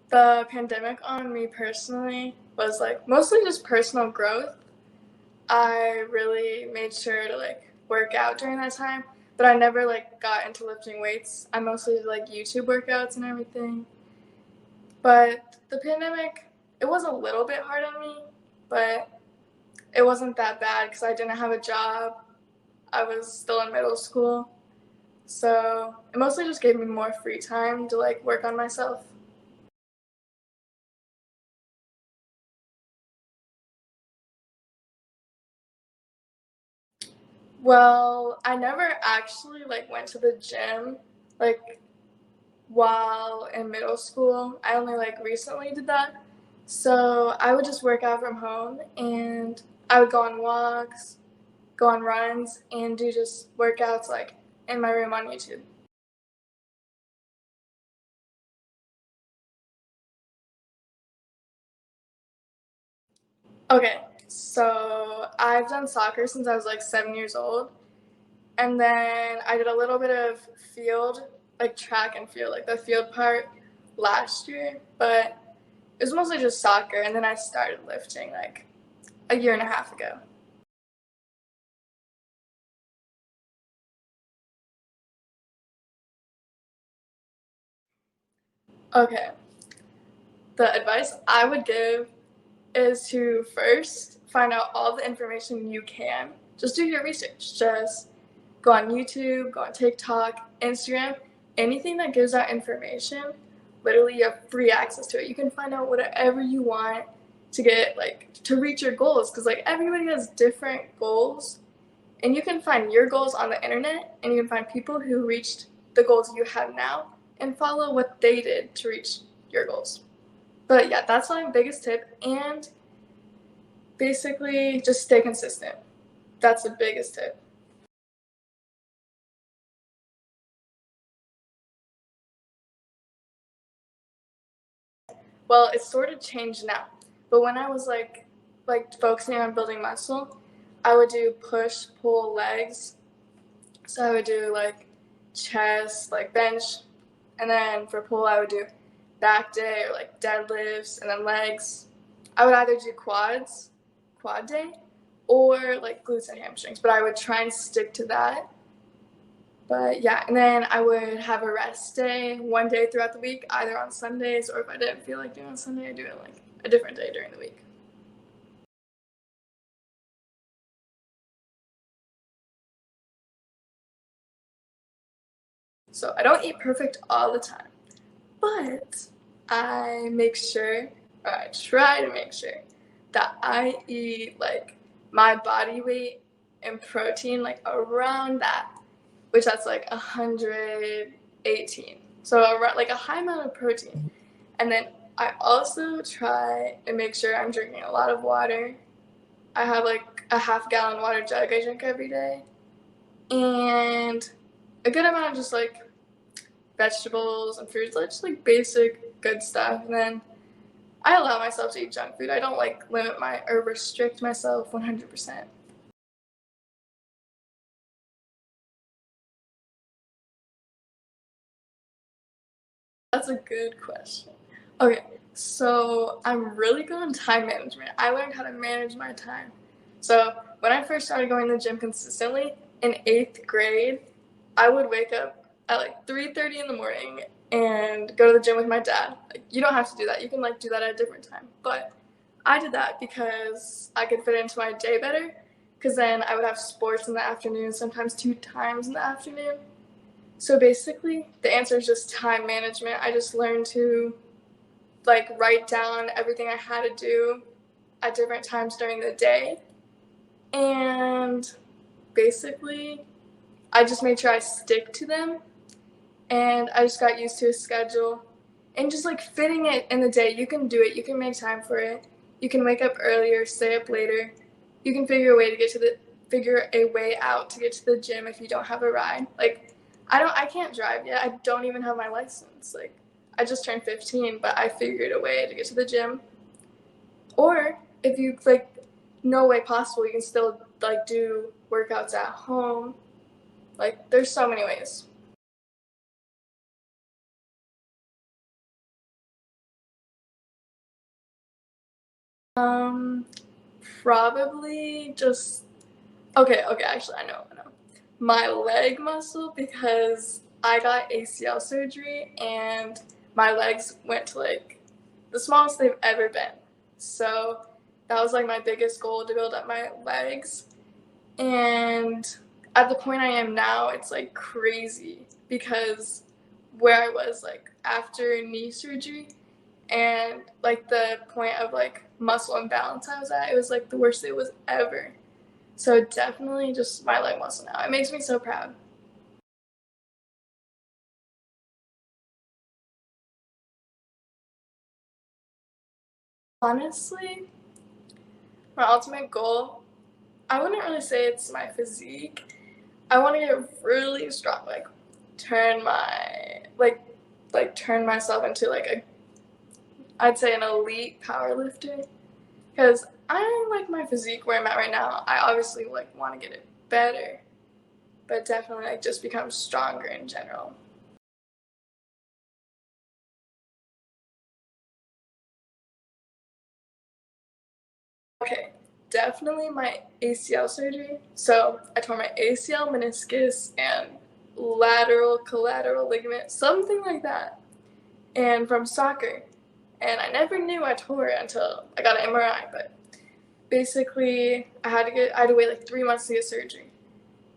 The pandemic on me personally was like mostly just personal growth. I really made sure to like work out during that time, but I never like got into lifting weights. I mostly did like YouTube workouts and everything. But the pandemic, it was a little bit hard on me, but it wasn't that bad because I didn't have a job. I was still in middle school. So it mostly just gave me more free time to like work on myself. Well, I never actually like went to the gym like while in middle school. I only like recently did that. So I would just work out from home and I would go on walks, go on runs, and do just workouts like in my room on YouTube. Okay, so I've done soccer since I was like 7 years old. And then I did a little bit of field, like track and field, like the field part last year. But it was mostly just soccer. And then I started lifting like a year and a half ago. Okay, the advice I would give is to first find out all the information you can. Just do your research. Just go on YouTube, go on TikTok, Instagram, anything that gives out information. Literally, you have free access to it. You can find out whatever you want to get, like, to reach your goals. Because, like, everybody has different goals. And you can find your goals on the internet, and you can find people who reached the goals you have now and follow what they did to reach your goals. But yeah, that's my biggest tip. And basically, just stay consistent. That's the biggest tip. Well, it's sort of changed now. But when I was like focusing on building muscle, I would do push, pull, legs. So I would do like chest, like bench, and then for pull I would do back day or like deadlifts and then legs. I would either do quads, quad day, or like glutes and hamstrings, but I would try and stick to that. But yeah, and then I would have a rest day one day throughout the week, either on Sundays or if I didn't feel like doing it on Sunday, I'd do it like a different day during the week. So I don't eat perfect all the time, but I make sure, or I try to make sure, that I eat like my body weight and protein, like around that, which that's like 118. So around like a high amount of protein. And then I also try and make sure I'm drinking a lot of water. I have like a half-gallon water jug I drink every day. And a good amount of just like vegetables and fruits, like just like basic good stuff. And then I allow myself to eat junk food. I don't like limit my or restrict myself 100%. That's a good question. Okay, so I'm really good on time management. I learned how to manage my time. So when I first started going to the gym consistently in eighth grade, I would wake up at like 3:30 in the morning and go to the gym with my dad. Like, you don't have to do that. You can like do that at a different time. But I did that because I could fit it into my day better. Because then I would have sports in the afternoon, sometimes two times in the afternoon. So basically, the answer is just time management. I just learned to like write down everything I had to do at different times during the day. And basically, I just made sure I stick to them. And I just got used to a schedule and just like fitting it in the day. You can do it. You can make time for it. You can wake up earlier, stay up later. You can figure a way out to get to the gym if you don't have a ride. Like I can't drive yet. I don't even have my license. Like I just turned 15, but I figured a way to get to the gym. Or if you like no way possible, you can still like do workouts at home. Like there's so many ways. Um, Probably just okay, actually I know. My leg muscle because I got ACL surgery and my legs went to like the smallest they've ever been. So that was like my biggest goal to build up my legs. And at the point I am now, it's like crazy because where I was like after knee surgery and like the point of like muscle imbalance I was at, it was like the worst it was ever. So definitely just my leg muscle now. It makes me so proud. Honestly, my ultimate goal, I wouldn't really say it's my physique. I want to get really strong, like turn my turn myself into like a I'd say an elite power lifter because I like my physique where I'm at right now. I obviously like want to get it better, but definitely like just become stronger in general. Okay, definitely my ACL surgery. So I tore my ACL, meniscus, and lateral collateral ligament, something like that, and from soccer. And I never knew I tore it until I got an MRI. But basically, I had to wait like 3 months to get surgery.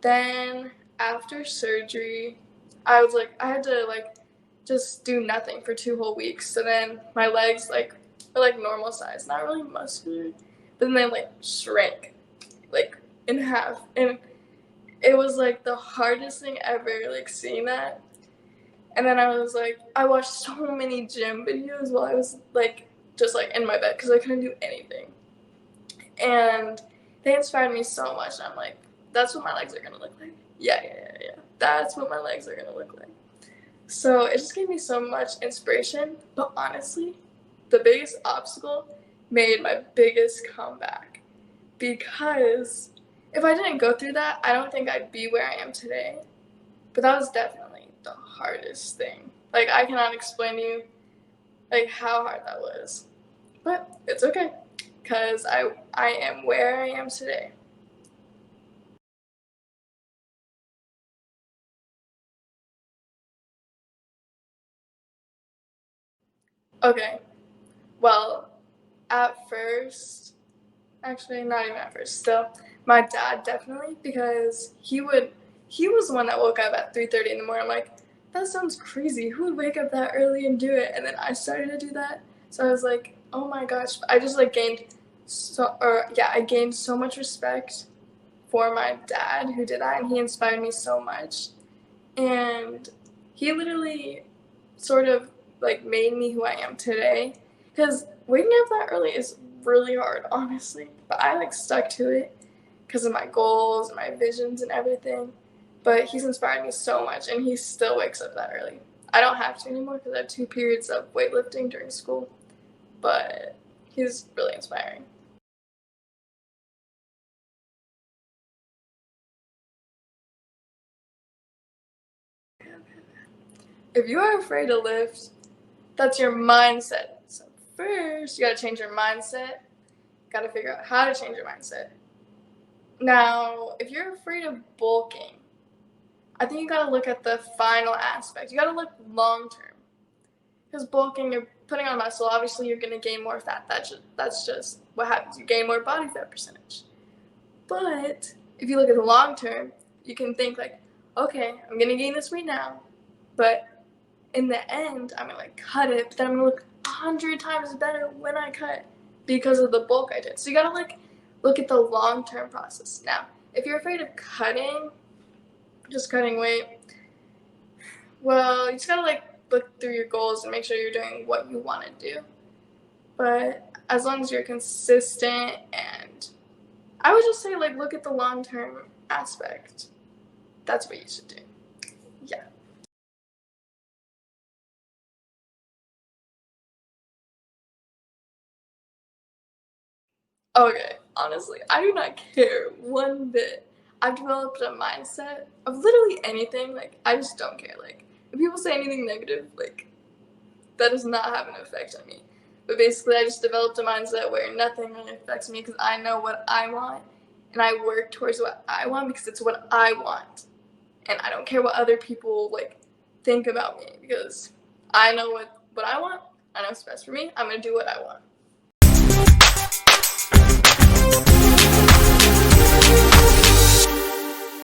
Then after surgery, I had to like just do nothing for 2 whole weeks. So then my legs like were like normal size, not really muscular, but then they like shrank like in half, and it was like the hardest thing ever, like seeing that. And then I was like, I watched so many gym videos while I was like just like in my bed because I couldn't do anything, and they inspired me so much. And I'm like, that's what my legs are gonna look like. Yeah. That's what my legs are gonna look like. So it just gave me so much inspiration. But honestly, the biggest obstacle made my biggest comeback because if I didn't go through that, I don't think I'd be where I am today. But that was definitely the hardest thing. Like I cannot explain to you like how hard that was. But it's okay because I am where I am today. Okay. Well, at first, actually not even at first, still my dad definitely because he was the one that woke up at 3:30 in the morning. I'm like, that sounds crazy. Who would wake up that early and do it? And then I started to do that. So I was like, oh my gosh, I just like I gained so much respect for my dad who did that and he inspired me so much. And he literally sort of like made me who I am today. Because waking up that early is really hard, honestly. But I like stuck to it because of my goals and my visions and everything. But he's inspired me so much, and he still wakes up that early. I don't have to anymore because I have 2 periods of weightlifting during school. But he's really inspiring. If you are afraid to lift, that's your mindset. So first, you got to change your mindset. Got to figure out how to change your mindset. Now, if you're afraid of bulking, I think you got to look at the final aspect. You got to look long term. Because bulking, you're putting on muscle. Obviously, you're going to gain more fat. That's just what happens. You gain more body fat percentage. But if you look at the long term, you can think like, okay, I'm going to gain this weight now, but in the end, I'm gonna like cut it, but then I'm gonna look 100 times better when I cut because of the bulk I did. So you gotta like look at the long term process. Now, if you're afraid of cutting, just cutting weight, well, you just gotta like look through your goals and make sure you're doing what you want to do. But as long as you're consistent, and I would just say like look at the long term aspect. That's what you should do. Yeah. Okay, honestly, I do not care one bit. I've developed a mindset of literally anything. Like, I just don't care. Like, if people say anything negative, like, that does not have an effect on me. But basically, I just developed a mindset where nothing really affects me because I know what I want, and I work towards what I want because it's what I want. And I don't care what other people like think about me because I know what I want. I know what's best for me. I'm gonna do what I want.